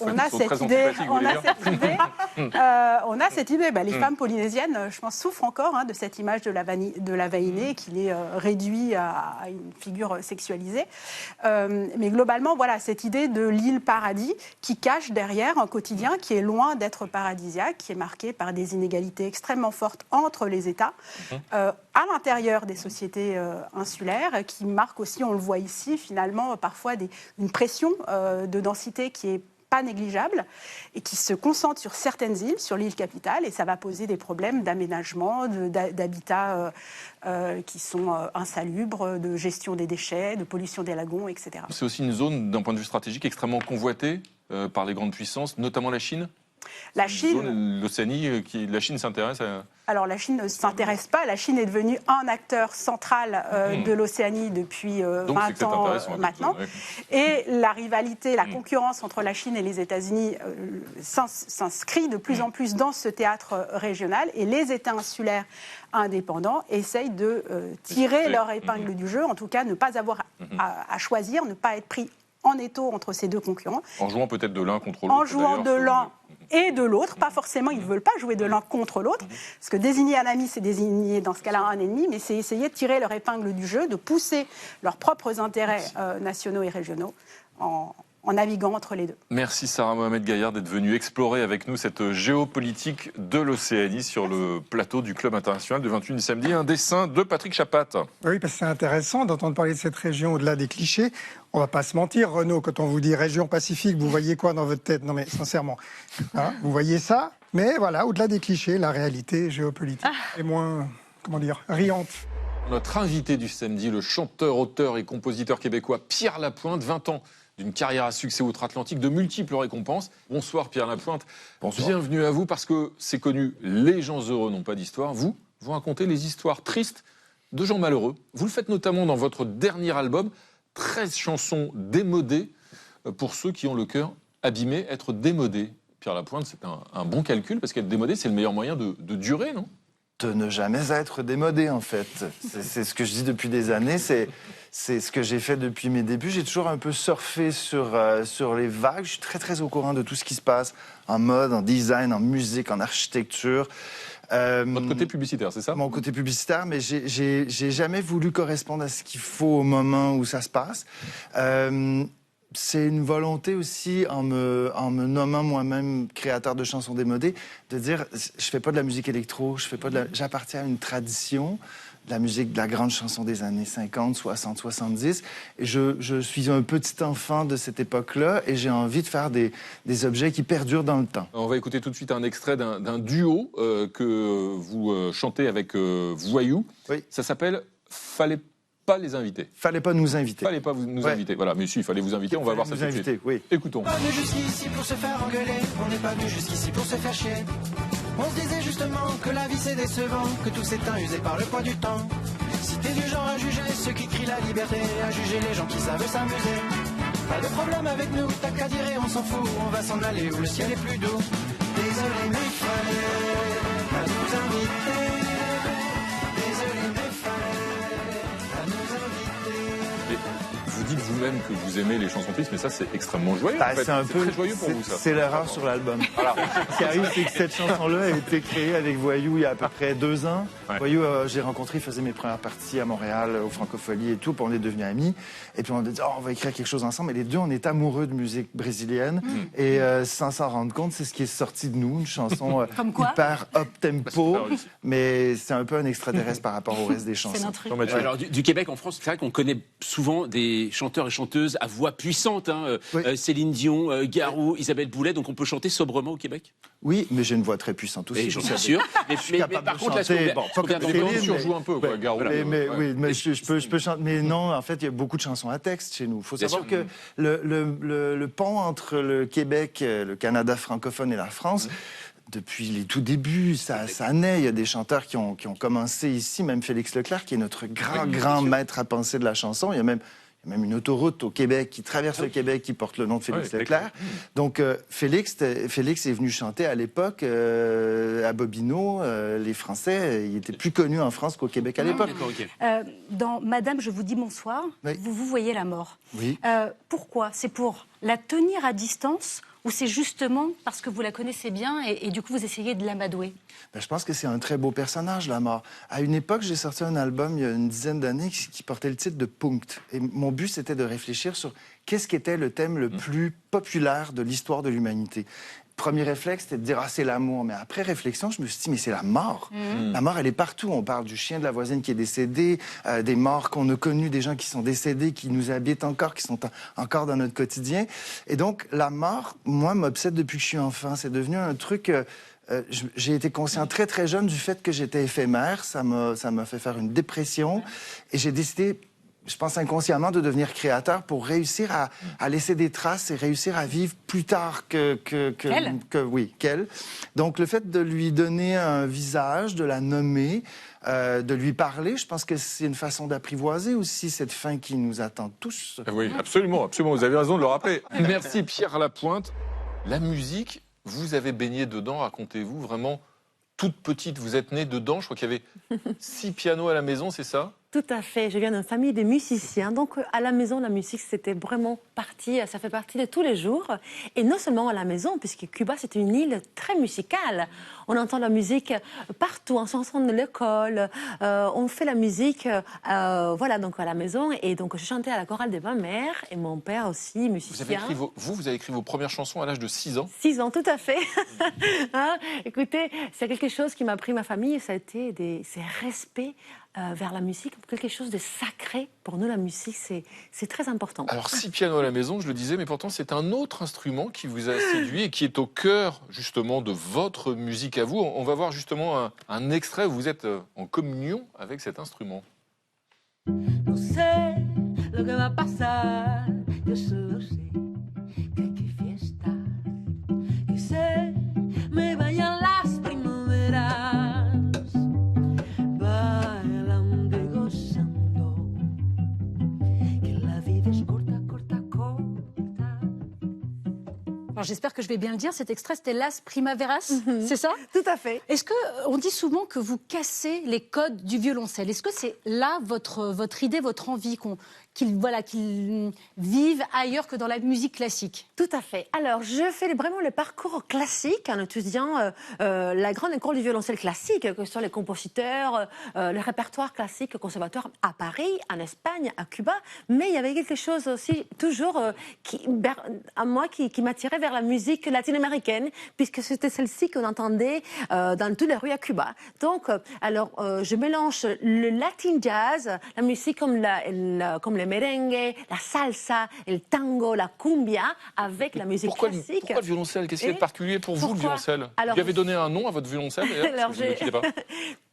cette idée. Les femmes polynésiennes, je pense, souffrent encore de cette image de la vaïnée qui les réduit à une figure sexualisée. Mais globalement, voilà, cette idée de l'île paradis qui cache derrière un quotidien qui est loin d'être paradisiaque, qui est marqué par des inégalités extrêmement fortes entre les États, à l'intérieur des sociétés insulaires, qui marque aussi, on le voit ici, finalement, parfois une pression de densité qui est pas négligeable et qui se concentre sur certaines îles, sur l'île capitale, et ça va poser des problèmes d'aménagement, d'habitat qui sont insalubres, de gestion des déchets, de pollution des lagons, etc. C'est aussi une zone, d'un point de vue stratégique, extrêmement convoitée par les grandes puissances, notamment la Chine. La Chine, l'Océanie, la Chine s'intéresse à... Alors la Chine ne s'intéresse pas. La Chine est devenue un acteur central de l'Océanie depuis 20 ans maintenant. Et la rivalité, la concurrence entre la Chine et les États-Unis s'inscrit de plus en plus dans ce théâtre régional. Et les États insulaires indépendants essayent de tirer leur épingle du jeu, en tout cas ne pas avoir à choisir, ne pas être pris en étau entre ces deux concurrents. En jouant peut-être de l'un contre l'autre. En jouant de l'un et de l'autre, pas forcément, ils ne veulent pas jouer de l'un contre l'autre, parce que désigner un ami, c'est désigner dans ce cas-là un ennemi, mais c'est essayer de tirer leur épingle du jeu, de pousser leurs propres intérêts nationaux et régionaux en naviguant entre les deux. Merci Sarah Mohamed Gaillard d'être venue explorer avec nous cette géopolitique de l'Océanie sur le plateau du Club international de 21 samedi. Un dessin de Patrick Chapat. Oui, parce que c'est intéressant d'entendre parler de cette région au-delà des clichés. On va pas se mentir, Renaud, quand on vous dit région Pacifique, vous voyez quoi dans votre tête? Non mais sincèrement, vous voyez ça? Mais voilà, au-delà des clichés, la réalité géopolitique est moins, riante. Notre invité du samedi, le chanteur, auteur et compositeur québécois Pierre Lapointe, 20 ans d'une carrière à succès outre-Atlantique, de multiples récompenses. Bonsoir Pierre Lapointe. Bonsoir. Bienvenue à vous, parce que c'est connu, les gens heureux n'ont pas d'histoire. Vous racontez les histoires tristes de gens malheureux. Vous le faites notamment dans votre dernier album, 13 chansons démodées pour ceux qui ont le cœur abîmé. Être démodé, Pierre Lapointe, c'est un bon calcul, parce qu'être démodé, c'est le meilleur moyen de durer, non? De ne jamais être démodé, en fait. C'est ce que je dis depuis des années, c'est ce que j'ai fait depuis mes débuts. J'ai toujours un peu surfé sur les vagues. Je suis très, très au courant de tout ce qui se passe en mode, en design, en musique, en architecture. Votre côté publicitaire, c'est ça? Mon côté publicitaire, mais j'ai jamais voulu correspondre à ce qu'il faut au moment où ça se passe. C'est une volonté aussi, en me nommant moi-même créateur de chansons démodées, de dire, je fais pas de la musique électro, j'appartiens à une tradition, de la musique de la grande chanson des années 50, 60, 70. Et je suis un petit enfant de cette époque-là et j'ai envie de faire des objets qui perdurent dans le temps. On va écouter tout de suite un extrait d'un duo que vous chantez avec Voyou. Oui. Ça s'appelle « Fallait pas les inviter ». Fallait pas nous inviter. Fallait pas nous inviter. Voilà, mais si, il fallait vous inviter, on va voir ça tout de suite. Oui. Écoutons. On n'est pas venu jusqu'ici pour se faire engueuler, on n'est pas venu jusqu'ici pour se faire chier. On se disait justement que la vie c'est décevant, que tout s'éteint usé par le poids du temps. Si t'es du genre à juger ceux qui crient la liberté, à juger les gens qui savent s'amuser, pas de problème avec nous, t'as qu'à dire et on s'en fout, on va s'en aller où le ciel est plus doux. Désolé mais fallait pas nous inviter, désolé mais fallait même que vous aimez les chansons tristes, mais ça c'est extrêmement joyeux. En fait. C'est un peu très joyeux pour vous ça. C'est l'erreur sur l'album. Voilà. Ce qui arrive, c'est que cette chanson-là a été créée avec Voyou il y a à peu près 2 ans. Ouais. Voyou, j'ai rencontré, il faisait mes premières parties à Montréal, au Francophonie et tout, puis on est devenus amis. Et puis on a dit, on va écrire quelque chose ensemble. Et les deux, on est amoureux de musique brésilienne. Et sans s'en rendre compte, c'est ce qui est sorti de nous, une chanson hyper up-tempo. Mais c'est un peu un extraterrestre par rapport au reste des chansons. Alors, du Québec en France, c'est vrai qu'on connaît souvent des chanteurs et chanteuses à voix puissante. Hein, Céline Dion, Garou, Isabelle Boulay. Donc on peut chanter sobrement au Québec? Oui, mais j'ai une voix très puissante aussi. J'en suis sûr. Mais par contre, là, on surjoue un peu, quoi, Garou. Mais je peux chanter. Mais non, en fait, il y a beaucoup de chansons à texte chez nous. Il faut savoir que le pont entre le Québec, le Canada francophone et la France, depuis les tout débuts, ça naît. Il y a des chanteurs qui ont commencé ici, même Félix Leclerc, qui est notre grand maître à penser de la chanson. Il y a même une autoroute au Québec qui traverse le Québec qui porte le nom de Félix Leclerc. Donc Félix est venu chanter à l'époque à Bobino. Les Français, il était plus connu en France qu'au Québec à l'époque. Dans Madame, je vous dis bonsoir, vous voyez la mort. Oui. Pourquoi? C'est pour la tenir à distance ou c'est justement parce que vous la connaissez bien et du coup vous essayez de l'amadouer? Je pense que c'est un très beau personnage, la mort. À une époque, j'ai sorti un album il y a une dizaine d'années qui portait le titre de Punkt. Et mon but, c'était de réfléchir sur qu'est-ce qui était le thème le plus populaire de l'histoire de l'humanité. Premier réflexe, c'était de dire « Ah, c'est l'amour ». Mais après réflexion, je me suis dit « Mais c'est la mort ». La mort, elle est partout. On parle du chien de la voisine qui est décédé, des morts qu'on a connus, des gens qui sont décédés, qui nous habitent encore, qui sont encore dans notre quotidien. Et donc, la mort, moi, m'obsède depuis que je suis enfant. C'est devenu un truc... j'ai été conscient très très jeune du fait que j'étais éphémère. Ça m'a fait faire une dépression. Et j'ai décidé... je pense inconsciemment, de devenir créateur pour réussir à laisser des traces et réussir à vivre plus tard qu'elle. Donc, le fait de lui donner un visage, de la nommer, de lui parler, je pense que c'est une façon d'apprivoiser aussi cette fin qui nous attend tous. Oui, absolument, absolument. Vous avez raison de le rappeler. Merci Pierre Lapointe. La musique, vous avez baigné dedans, racontez-vous, vraiment toute petite, vous êtes née dedans. Je crois qu'il y avait 6 pianos à la maison, c'est ça? Tout à fait. Je viens d'une famille de musiciens. Donc, à la maison, la musique, c'était vraiment ça fait partie de tous les jours. Et non seulement à la maison, puisque Cuba, c'est une île très musicale. On entend la musique partout, en chanson de l'école. On fait la musique, voilà, donc à la maison. Et donc, je chantais à la chorale de ma mère et mon père aussi, musicien. Vous avez écrit vos premières chansons à l'âge de 6 ans? 6 ans, tout à fait. Hein? Écoutez, c'est quelque chose qui m'a pris ma famille. Ça a été ces respects vers la musique, quelque chose de sacré. Pour nous, la musique, c'est très important. Alors, 6 pianos à la maison, je le disais, mais pourtant, c'est un autre instrument qui vous a séduit et qui est au cœur, justement, de votre musique à vous. On va voir justement un extrait où vous êtes en communion avec cet instrument. No sé lo que va a pasar, yo solo sé que aquí fiesta, que se me vayan las primaveras, bailando y gozando, que la vida es corta, corta, corta. Alors j'espère que je vais bien le dire, cet extrait c'était Las Primaveras, c'est ça? Tout à fait. Est-ce qu'on dit souvent que vous cassez les codes du violoncelle? Est-ce que c'est là votre idée, votre envie qu'ils vivent ailleurs que dans la musique classique? Tout à fait. Alors, je fais vraiment le parcours classique en étudiant la grande école du violoncelle classique, que ce soit les compositeurs, le répertoire classique au conservatoire à Paris, en Espagne, à Cuba. Mais il y avait quelque chose aussi, toujours, à moi, qui m'attirait vers la musique latino-américaine, puisque c'était celle-ci qu'on entendait dans toutes les rues à Cuba. Donc, je mélange le latin jazz, la musique comme le merengue, la salsa, le tango, la cumbia, avec la musique classique. Pourquoi le violoncelle? Qu'est-ce qu'il y a de particulier pour vous, le violoncelle? Vous lui avez donné un nom à votre violoncelle, d'ailleurs?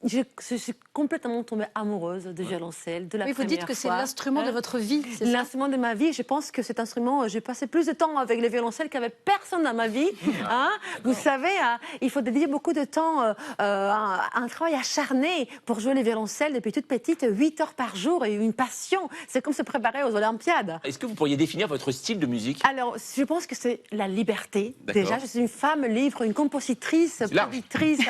Je suis complètement tombée amoureuse du violoncelle, de la première fois. Vous dites que c'est l'instrument de votre vie, c'est ça? L'instrument de ma vie. Je pense que cet instrument, j'ai passé plus de temps avec le violoncelle qu'avec personne dans ma vie. Hein? Vous savez, il faut dédier beaucoup de temps à un travail acharné pour jouer le violoncelle depuis toute petite, 8 heures par jour, et une passion. C'est comme se préparer aux Olympiades. Est-ce que vous pourriez définir votre style de musique? Alors, je pense que c'est la liberté. D'accord. Déjà, je suis une femme libre, une compositrice, productrice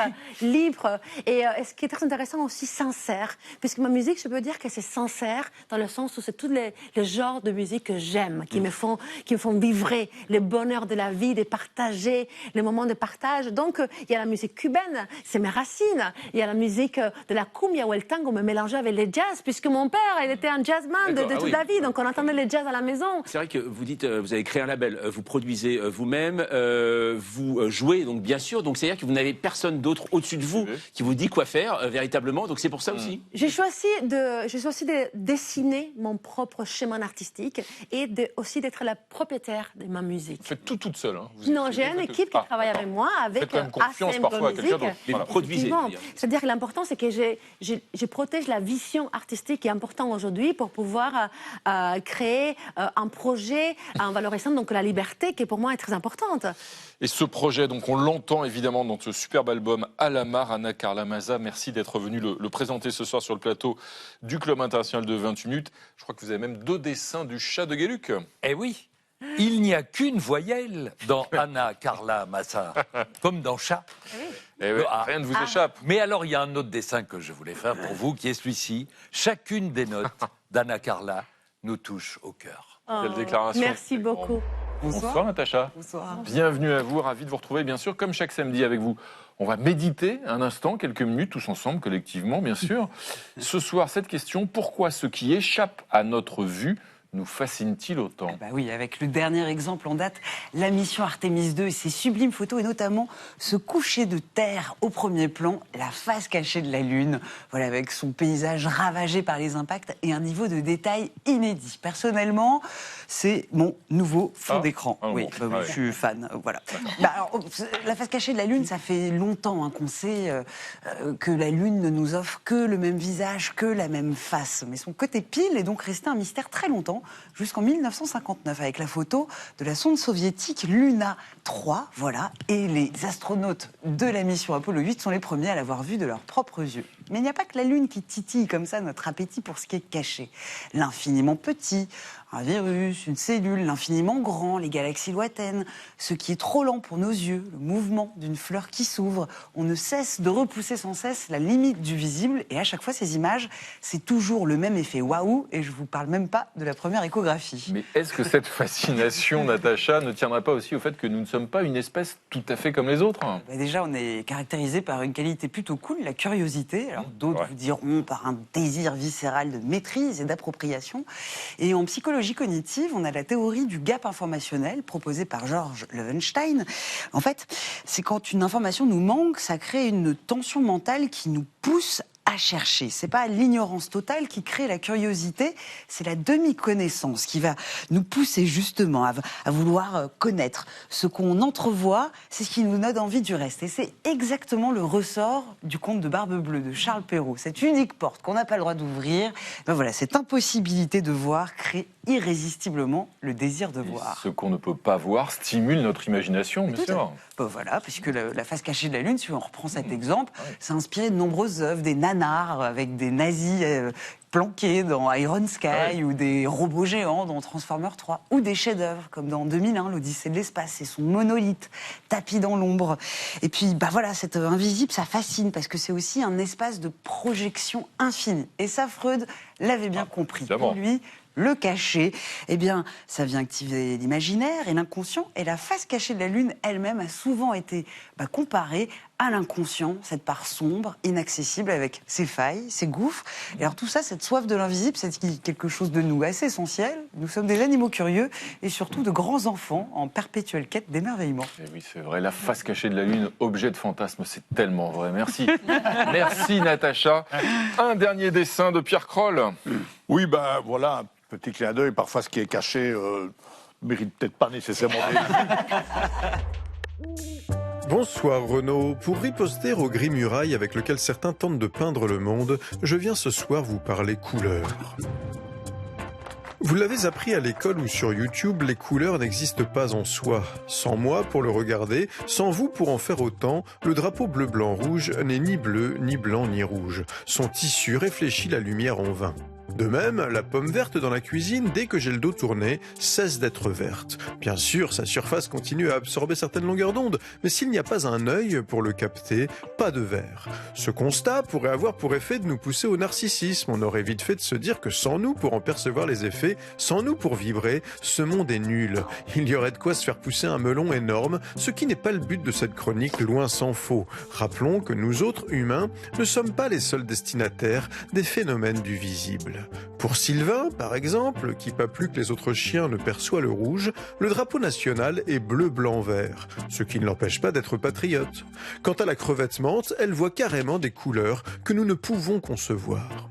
libre. Et ce qui est très intéressant aussi, sincère. Puisque ma musique, je peux dire que c'est sincère dans le sens où c'est tous les genres de musique que j'aime, qui me font vibrer le bonheur de la vie, de partager les moments de partage. Donc, il y a la musique cubaine, c'est mes racines. Il y a la musique de la cumbia ou le tango, me mélanger avec les jazz, puisque mon père, il était un jazzman de toute la vie. Donc, on entendait les jazz à la maison. C'est vrai que vous dites, vous avez créé un label, vous produisez vous-même, vous jouez, donc bien sûr. Donc, c'est-à-dire que vous n'avez personne d'autre au-dessus de vous qui vous dit quoi faire véritablement. Donc, c'est pour ça aussi. J'ai choisi de dessiner mon propre chemin artistique et aussi d'être la propriétaire de ma musique. Vous faites tout toute seule. Hein. Non, j'ai une équipe qui travaille avec moi, avec Faites quand même confiance parfois à quelqu'un d'autre. Mais vous produisez. C'est-à-dire que l'important, c'est que je protège la vision artistique qui est importante aujourd'hui pour pouvoir créer un projet en valorisant donc la liberté qui pour moi est très importante. Et ce projet, donc on l'entend évidemment dans ce superbe album Alamar. Anna Carla Maza, merci d'être venue le présenter ce soir sur le plateau du Club International de 28 minutes. Je crois que vous avez même 2 dessins du chat de Gueluc. Eh oui, il n'y a qu'une voyelle dans Anna Carla Maza, comme dans chat. Eh oui, rien ne vous échappe. Mais alors, il y a un autre dessin que je voulais faire pour vous, qui est celui-ci. Chacune des notes d'Anna Carla nous touche au cœur. Quelle déclaration. Merci beaucoup. Bonsoir Natacha. Bonsoir. Bienvenue à vous, ravi de vous retrouver bien sûr comme chaque samedi avec vous. On va méditer un instant, quelques minutes, tous ensemble, collectivement bien sûr. Ce soir, cette question, pourquoi ce qui échappe à notre vue nous fascine-t-il autant? Oui, avec le dernier exemple en date, la mission Artemis 2 et ses sublimes photos, et notamment ce coucher de terre au premier plan, la face cachée de la Lune, voilà, avec son paysage ravagé par les impacts et un niveau de détail inédit. Personnellement, c'est mon nouveau fond d'écran. Oui, je suis fan. Voilà. Alors, la face cachée de la Lune, ça fait longtemps qu'on sait que la Lune ne nous offre que le même visage, que la même face. Mais son côté pile est donc resté un mystère très longtemps, jusqu'en 1959, avec la photo de la sonde soviétique Luna 3, voilà, et les astronautes de la mission Apollo 8 sont les premiers à l'avoir vue de leurs propres yeux. Mais il n'y a pas que la Lune qui titille comme ça notre appétit pour ce qui est caché. L'infiniment petit, un virus, une cellule, l'infiniment grand, les galaxies lointaines, ce qui est trop lent pour nos yeux, le mouvement d'une fleur qui s'ouvre. On ne cesse de repousser sans cesse la limite du visible, et à chaque fois ces images, c'est toujours le même effet waouh, et je vous parle même pas de la première échographie. Mais est-ce que cette fascination, Natacha, ne tiendrait pas aussi au fait que nous ne sommes pas une espèce tout à fait comme les autres? Déjà, on est caractérisé par une qualité plutôt cool, la curiosité. Alors d'autres vous diront par un désir viscéral de maîtrise et d'appropriation. Et en psychologie cognitive, on a la théorie du gap informationnel proposée par George Loewenstein. En fait, c'est quand une information nous manque, ça crée une tension mentale qui nous pousse à chercher. C'est pas l'ignorance totale qui crée la curiosité, c'est la demi-connaissance qui va nous pousser justement à vouloir connaître. Ce qu'on entrevoit, c'est ce qui nous donne envie du reste. Et c'est exactement le ressort du conte de Barbe Bleue de Charles Perrault. Cette unique porte qu'on n'a pas le droit d'ouvrir, voilà, cette impossibilité de voir crée irrésistiblement le désir de voir. Ce qu'on ne peut pas voir stimule notre imagination, bien sûr. Voilà, puisque la face cachée de la Lune, si on reprend cet exemple, ça a inspiré de nombreuses œuvres, des nanars avec des nazis planqués dans Iron Sky, ou des robots géants dans Transformers 3, ou des chefs-d'œuvre comme dans 2001, l'Odyssée de l'espace, et son monolithe tapis dans l'ombre. Et puis, voilà, cet invisible, ça fascine parce que c'est aussi un espace de projection infinie. Et ça, Freud l'avait bien compris. Pour lui, le caché, eh bien, ça vient activer l'imaginaire et l'inconscient. Et la face cachée de la Lune elle-même a souvent été comparée à l'inconscient, cette part sombre, inaccessible, avec ses failles, ses gouffres. Et alors tout ça, cette soif de l'invisible, c'est quelque chose de nous assez essentiel. Nous sommes des animaux curieux et surtout de grands enfants en perpétuelle quête d'émerveillement. Et oui, c'est vrai, la face cachée de la Lune, objet de fantasme, c'est tellement vrai. Merci. Merci Natacha. Un dernier dessin de Pierre Kroll. Oui, voilà, un petit clin d'œil. Parfois, ce qui est caché mérite peut-être pas nécessairement Bonsoir Renaud. Pour riposter au gris muraille avec lequel certains tentent de peindre le monde, je viens ce soir vous parler couleurs. Vous l'avez appris à l'école ou sur YouTube, les couleurs n'existent pas en soi. Sans moi pour le regarder, sans vous pour en faire autant, le drapeau bleu-blanc-rouge n'est ni bleu, ni blanc, ni rouge. Son tissu réfléchit la lumière en vain. De même, la pomme verte dans la cuisine, dès que j'ai le dos tourné, cesse d'être verte. Bien sûr, sa surface continue à absorber certaines longueurs d'onde, mais s'il n'y a pas un œil pour le capter, pas de vert. Ce constat pourrait avoir pour effet de nous pousser au narcissisme. On aurait vite fait de se dire que sans nous pour en percevoir les effets, sans nous pour vibrer, ce monde est nul. Il y aurait de quoi se faire pousser un melon énorme, ce qui n'est pas le but de cette chronique, loin s'en faut. Rappelons que nous autres humains ne sommes pas les seuls destinataires des phénomènes du visible. Pour Sylvain, par exemple, qui pas plus que les autres chiens ne perçoit le rouge, le drapeau national est bleu, blanc, vert, ce qui ne l'empêche pas d'être patriote. Quant à la crevette menthe, elle voit carrément des couleurs que nous ne pouvons concevoir.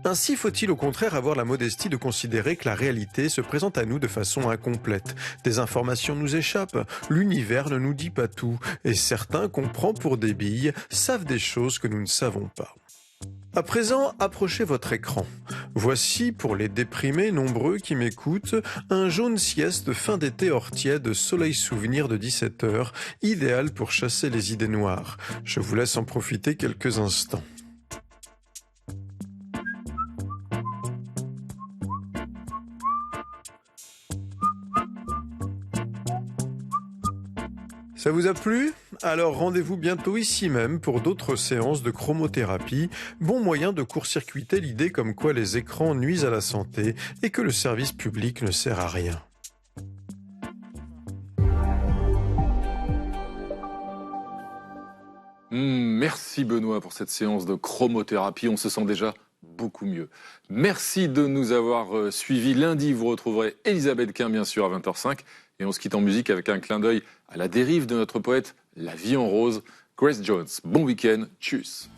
Ainsi faut-il au contraire avoir la modestie de considérer que la réalité se présente à nous de façon incomplète. Des informations nous échappent, l'univers ne nous dit pas tout, et certains qu'on prend pour des billes savent des choses que nous ne savons pas. À présent, approchez votre écran. Voici, pour les déprimés nombreux qui m'écoutent, un jaune sieste fin d'été hors tiède, soleil souvenir de 17h, idéal pour chasser les idées noires. Je vous laisse en profiter quelques instants. Ça vous a plu ? Alors rendez-vous bientôt ici même pour d'autres séances de chromothérapie, bon moyen de court-circuiter l'idée comme quoi les écrans nuisent à la santé et que le service public ne sert à rien. Merci Benoît pour cette séance de chromothérapie, on se sent déjà beaucoup mieux. Merci de nous avoir suivis. Lundi, vous retrouverez Elisabeth Quint, bien sûr, à 20h05. Et on se quitte en musique avec un clin d'œil à la dérive de notre poète La Vie en Rose, Grace Jones. Bon week-end, tchuss.